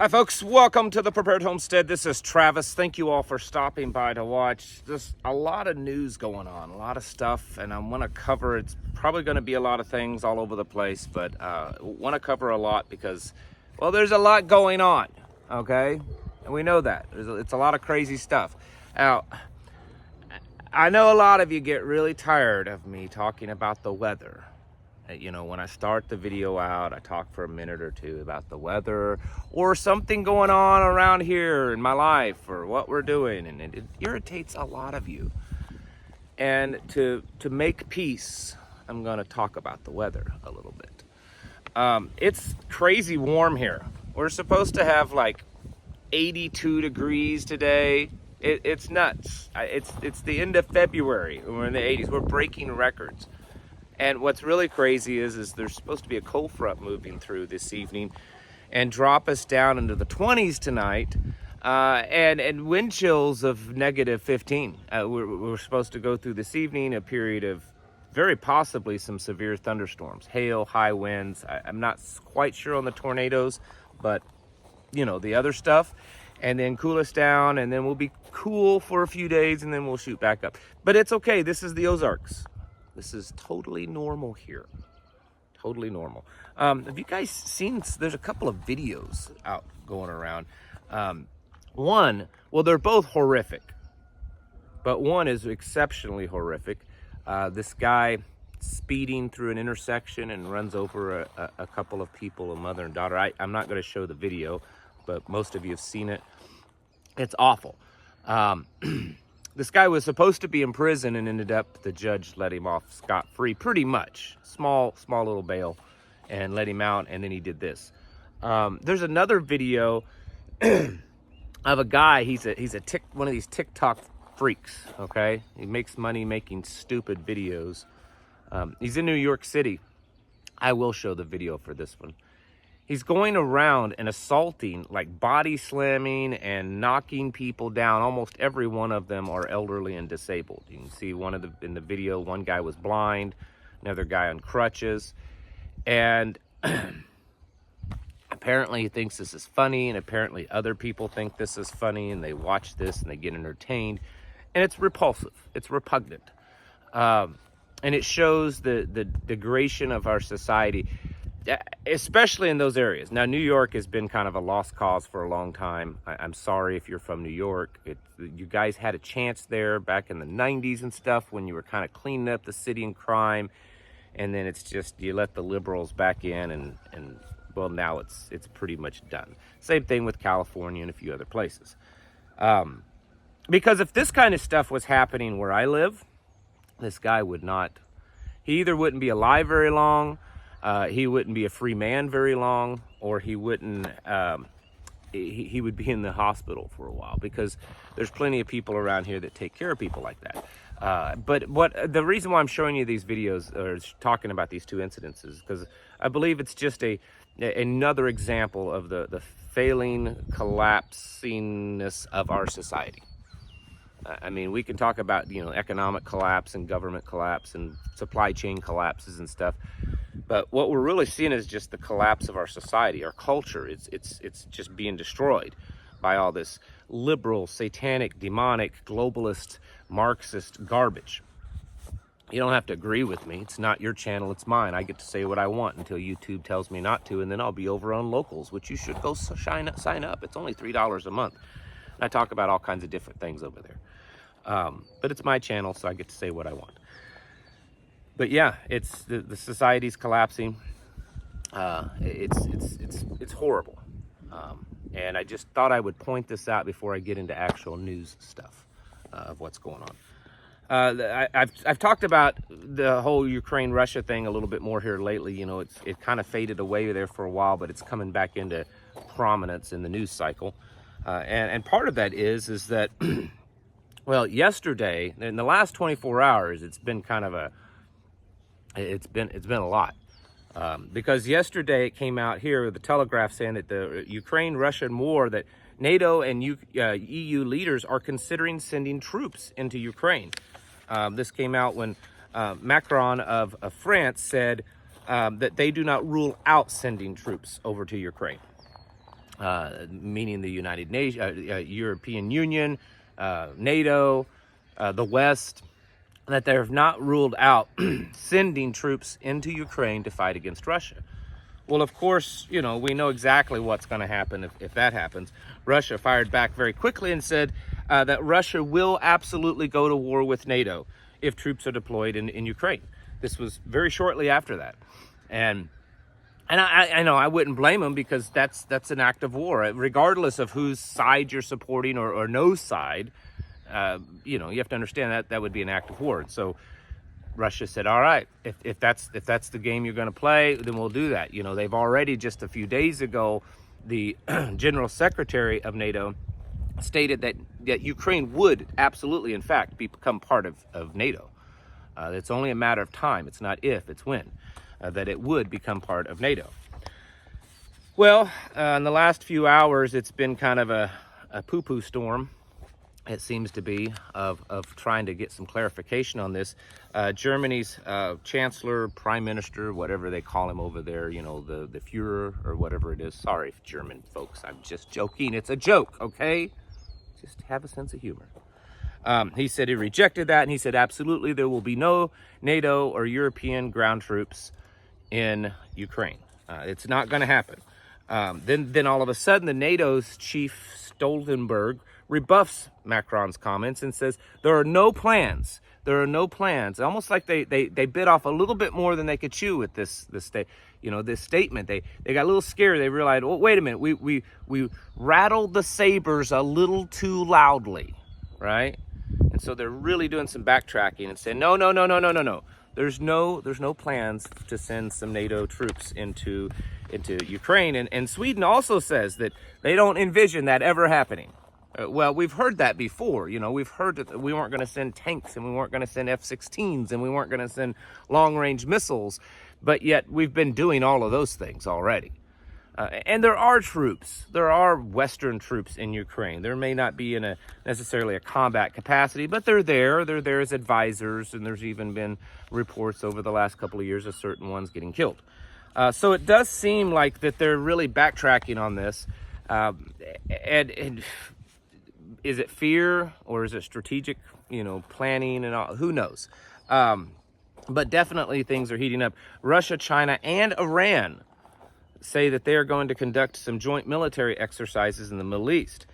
Hi folks, welcome to the Prepared Homestead. This is Travis. Thank you all for stopping by to watch. There's a lot of news going on, a lot of stuff, and I'm going to cover, it's probably going to be a lot of things all over the place, but want to cover a lot because, well, there's a lot going on, okay? And we know that. It's a lot of crazy stuff. Now, I know a lot of you get really tired of me talking about the weather. You know, when I start the video out, I talk for a minute or two about the weather or something going on around here in my life or what we're doing, and it irritates a lot of you. And to make peace, I'm going to talk about the weather a little bit. It's crazy warm here. We're supposed to have like 82 degrees today. It's nuts. It's the end of February. We're in the 80s. We're breaking records. And what's really crazy is there's supposed to be a cold front moving through this evening and drop us down into the 20s tonight, and wind chills of negative 15. We're supposed to go through this evening a period of very possibly some severe thunderstorms, hail, high winds. I'm not quite sure on the tornadoes, but you know, the other stuff. And then cool us down, and then we'll be cool for a few days, and then we'll shoot back up. But it's okay. This is the Ozarks. This is totally normal here. Totally normal. Have you guys seen, there's a couple of videos out going around. One, well, they're both horrific, but one is exceptionally horrific. This guy speeding through an intersection and runs over a couple of people, a mother and daughter. I'm not going to show the video, but most of you have seen it. It's awful. This guy was supposed to be in prison and ended up, the judge let him off scot-free, pretty much. Small little bail, and let him out, and then he did this. There's another video of a guy, he's one of these TikTok freaks, okay? He makes money making stupid videos. He's in New York City. I will show the video for this one. He's going around and assaulting, like body slamming and knocking people down. Almost every one of them are elderly and disabled. You can see in the video, one guy was blind, another guy on crutches. And apparently he thinks this is funny, and apparently other people think this is funny, and they watch this and they get entertained. And it's repulsive, it's repugnant. And it shows the degradation of our society, especially in those areas. Now, New York has been kind of a lost cause for a long time. I'm sorry if you're from New York. You guys had a chance there back in the 90s and stuff when you were kind of cleaning up the city and crime, and then it's just, you let the liberals back in, and well, now it's pretty much done. Same thing with California and a few other places. Because if this kind of stuff was happening where I live, this guy he either wouldn't be alive very long, he wouldn't be a free man very long, or he wouldn't, he would be in the hospital for a while, because there's plenty of people around here that take care of people like that. But the reason why I'm showing you these videos or talking about these two incidents is because I believe it's just another example of the failing collapsingness of our society. I mean, we can talk about, you know, economic collapse and government collapse and supply chain collapses and stuff. But what we're really seeing is just the collapse of our society, our culture. It's just being destroyed by all this liberal, satanic, demonic, globalist, Marxist garbage. You don't have to agree with me. It's not your channel, it's mine. I get to say what I want until YouTube tells me not to, and then I'll be over on Locals, which you should go sign up. It's only $3 a month. I talk about all kinds of different things over there. But it's my channel, so I get to say what I want. But yeah, it's the society's collapsing. It's horrible. And I just thought I would point this out before I get into actual news stuff of what's going on. I've talked about the whole Ukraine-Russia thing a little bit more here lately. You know, it kind of faded away there for a while, but it's coming back into prominence in the news cycle. And part of that is that, well, yesterday, in the last 24 hours, it's been kind of it's been a lot. Because yesterday it came out here, the Telegraph, saying that the Ukraine-Russian war, that NATO and EU leaders are considering sending troops into Ukraine. This came out when Macron of France said that they do not rule out sending troops over to Ukraine. meaning the United Nations, European Union, NATO, the West, that they have not ruled out sending troops into Ukraine to fight against Russia. Well, of course, we know exactly what's going to happen if that happens. Russia fired back very quickly and said that Russia will absolutely go to war with NATO if troops are deployed in Ukraine. This was very shortly after that. And I know I wouldn't blame them, because that's an act of war, regardless of whose side you're supporting or no side. You have to understand that would be an act of war. So Russia said, all right, if that's the game you're going to play, then we'll do that. They've already, just a few days ago, the General Secretary of NATO stated that Ukraine would absolutely, in fact, become part of NATO. It's only a matter of time. It's not if, it's when, that it would become part of NATO. Well, in the last few hours, it's been kind of a poo-poo storm, it seems to be, of trying to get some clarification on this. Germany's chancellor, prime minister, whatever they call him over there, the Führer or whatever it is. Sorry, German folks, I'm just joking. It's a joke, okay? Just have a sense of humor. He said he rejected that, and he said absolutely there will be no NATO or European ground troops in Ukraine. It's not going to happen. Then all of a sudden, the NATO's chief Stoltenberg rebuffs Macron's comments and says there are no plans. There are no plans. Almost like they bit off a little bit more than they could chew with this statement. They got a little scared. They realized, oh, wait a minute, we rattled the sabers a little too loudly, right? And so they're really doing some backtracking and saying, no. There's no plans to send some NATO troops into Ukraine. And Sweden also says that they don't envision that ever happening. Well, we've heard that before. We've heard that we weren't going to send tanks, and we weren't going to send F-16s, and we weren't going to send long-range missiles. But yet we've been doing all of those things already. And there are troops. There are Western troops in Ukraine. There may not be in necessarily a combat capacity, but they're there. They're there as advisors, and there's even been reports over the last couple of years of certain ones getting killed. So it does seem like that they're really backtracking on this. And is it fear, or is it strategic, planning and all? Who knows? But definitely things are heating up. Russia, China, and Iran say that they are going to conduct some joint military exercises in the Middle East.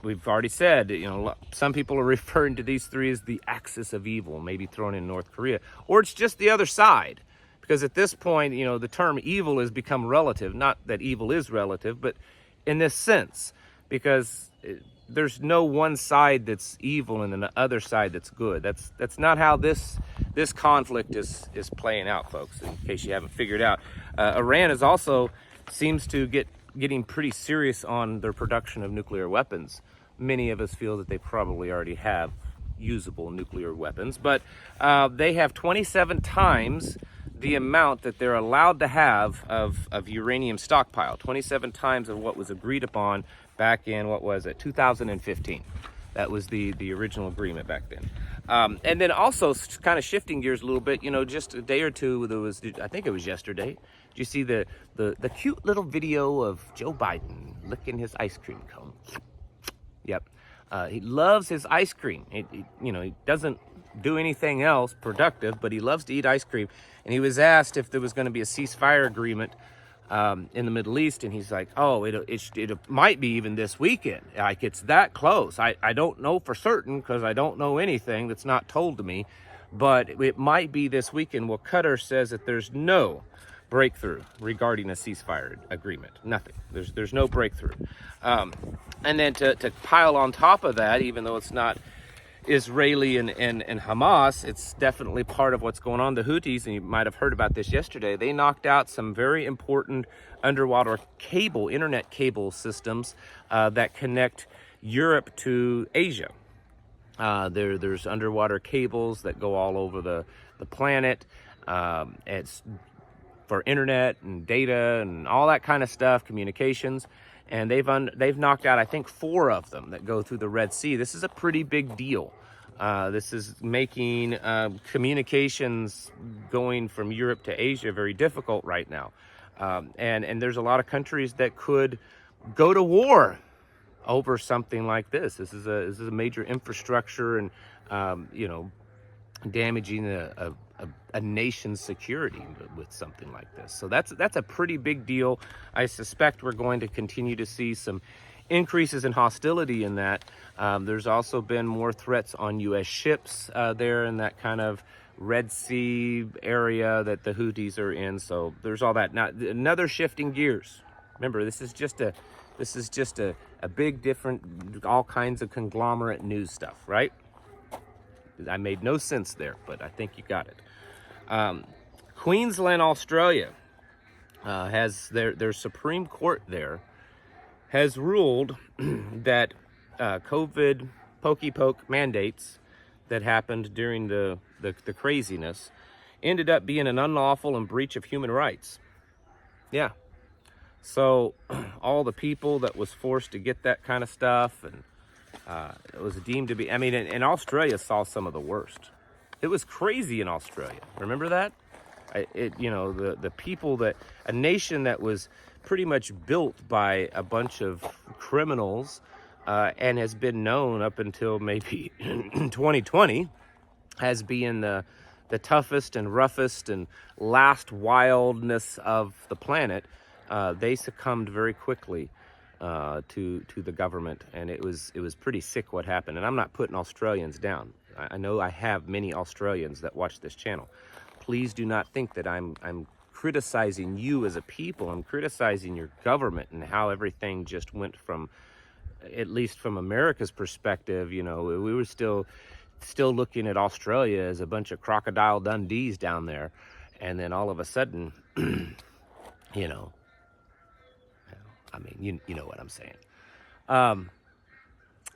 We've already said, some people are referring to these three as the axis of evil, maybe thrown in North Korea, or it's just the other side. Because at this point, the term evil has become relative. Not that evil is relative, but in this sense, because there's no one side that's evil and then the other side that's good. That's not how this conflict is playing out, folks, in case you haven't figured out. Iran is also seems to getting pretty serious on their production of nuclear weapons. Many of us feel that they probably already have usable nuclear weapons, but they have 27 times the amount that they're allowed to have of uranium stockpile, 27 times of what was agreed upon back in, 2015. That was the original agreement back then. And then also kind of shifting gears a little bit, just a day or two, I think it was yesterday, did you see the cute little video of Joe Biden licking his ice cream cone? Yep. He loves his ice cream. He doesn't do anything else productive, but he loves to eat ice cream. And he was asked if there was going to be a ceasefire agreement in the Middle East, and he's like, oh, it might be even this weekend. Like, it's that close. I don't know for certain, because I don't know anything that's not told to me, but it might be this weekend. Well, Qatar says that there's no breakthrough regarding a ceasefire agreement. Nothing. There's no breakthrough. And then to pile on top of that, even though it's not Israeli and Hamas, it's definitely part of what's going on. The Houthis, and you might have heard about this yesterday, they knocked out some very important underwater internet cable systems that connect Europe to Asia. There's underwater cables that go all over the planet. It's for internet and data and all that kind of stuff, communications. And they've knocked out, I think, 4 of them that go through the Red Sea. This is a pretty big deal. This is making communications going from Europe to Asia very difficult right now. And there's a lot of countries that could go to war over something like this. This is a major infrastructure, and you know, damaging a nation's security with something like this. So that's a pretty big deal. I suspect we're going to continue to see some increases in hostility in that. There's also been more threats on U.S. ships there in that kind of Red Sea area that the Houthis are in. So there's all that. Now, another shifting gears. Remember, this is just a big different, all kinds of conglomerate news stuff, right? I made no sense there, but I think you got it. Queensland, Australia has their Supreme Court there has ruled that COVID pokey poke mandates that happened during the craziness ended up being an unlawful and breach of human rights. Yeah. So all the people that was forced to get that kind of stuff, and it was deemed to be, I mean, and Australia saw some of the worst. It was crazy in Australia. Remember that? You know, the people that, a nation that was pretty much built by a bunch of criminals and has been known up until maybe 2020 as being the toughest and roughest and last wildness of the planet. They succumbed very quickly to the government, and it was pretty sick what happened. And I'm not putting Australians down. I know I have many Australians that watch this channel. Please do not think that I'm criticizing you as a people. I'm criticizing your government and how everything just went from, at least from America's perspective. You know, we were still looking at Australia as a bunch of crocodile Dundees down there, and then all of a sudden, you know, I mean, you know what I'm saying.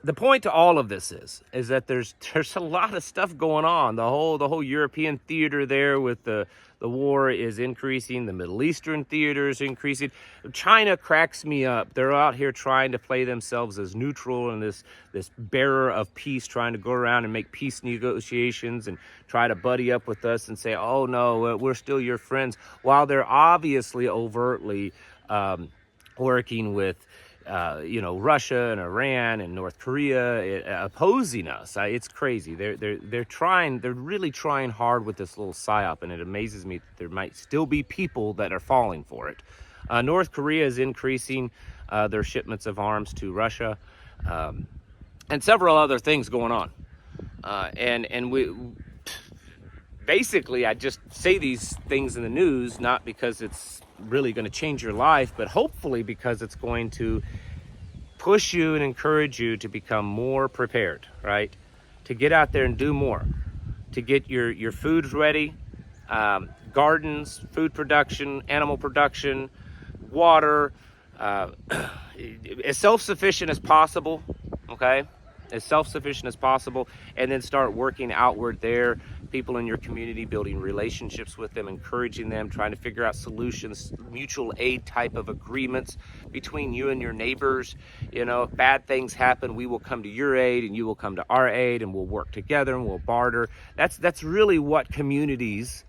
The point to all of this is that there's a lot of stuff going on. The whole European theater there with the war is increasing. The Middle Eastern theater is increasing. China cracks me up. They're out here trying to play themselves as neutral and this bearer of peace, trying to go around and make peace negotiations and try to buddy up with us and say, oh no, we're still your friends, while they're obviously overtly working with you know, Russia and Iran and North Korea opposing us. It's crazy. They're really trying hard with this little psyop, and it amazes me that there might still be people that are falling for it. North Korea is increasing their shipments of arms to Russia, and several other things going on. And we basically, I just say these things in the news not because it's really going to change your life, but hopefully because it's going to push you and encourage you to become more prepared, right? To get out there and do more, to get your food ready, gardens, food production, animal production, water, as self-sufficient as possible, okay? As self-sufficient as possible, and then start working outward there. People in your community, building relationships with them, encouraging them, trying to figure out solutions, mutual aid type of agreements between you and your neighbors. You know, if bad things happen, we will come to your aid and you will come to our aid, and we'll work together and we'll barter. That's really what communities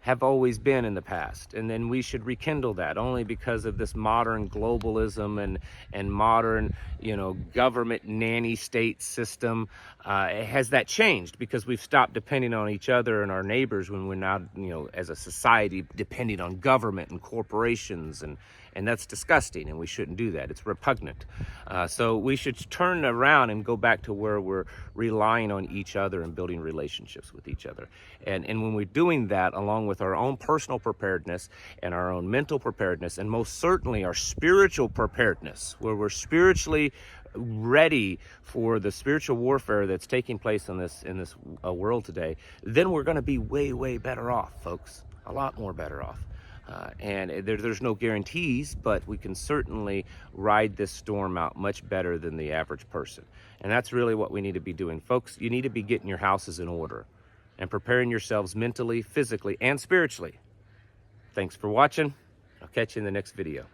have always been in the past, and then we should rekindle that. Only because of this modern globalism and modern, you know, government nanny state system has that changed, because we've stopped depending on each other and our neighbors when we're now, you know, as a society depending on government and corporations, and that's disgusting, and we shouldn't do that. It's repugnant. So we should turn around and go back to where we're relying on each other and building relationships with each other. And when we're doing that, along with our own personal preparedness and our own mental preparedness, and most certainly our spiritual preparedness, where we're spiritually ready for the spiritual warfare that's taking place in this world today, then we're going to be way better off, folks. A lot more better off. And there's no guarantees, but we can certainly ride this storm out much better than the average person. And that's really what we need to be doing. Folks, you need to be getting your houses in order and preparing yourselves mentally, physically, and spiritually. Thanks for watching. I'll catch you in the next video.